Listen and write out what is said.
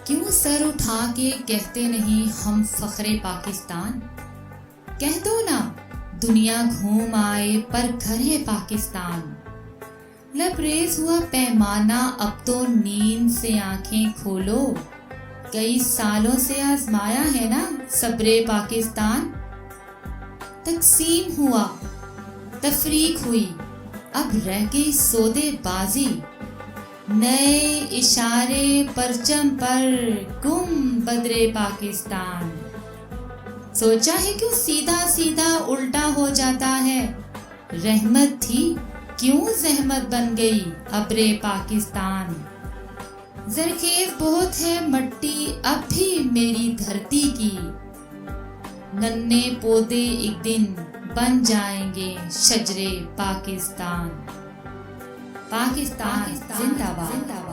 کیوں سر اٹھا کے کہتے نہیں ہم فخر پاکستان؟ کہہ دو نا دنیا گھوم آئے پر گھر ہے پاکستان. لبریز ہوا پیمانہ اب تو نیند سے آنکھیں کھولو. کئی سالوں سے آزمایا ہے نا صبر پاکستان. تقسیم ہوا، تفریق ہوئی، اب رہ گئی سودے بازی. نئے اشارے پرچم پر گم بدر پاکستان. سوچا ہے کیوں سیدھا سیدھا الٹا ہو جاتا ہے؟ رحمت تھی کیوں زحمت بن گئی ابر پاکستان. زرخیز بہت ہے مٹی اب بھی میری دھرتی کی. ننھے پودے ایک دن بن جائیں گے شجرے پاکستان. پاکستان زندہ باد.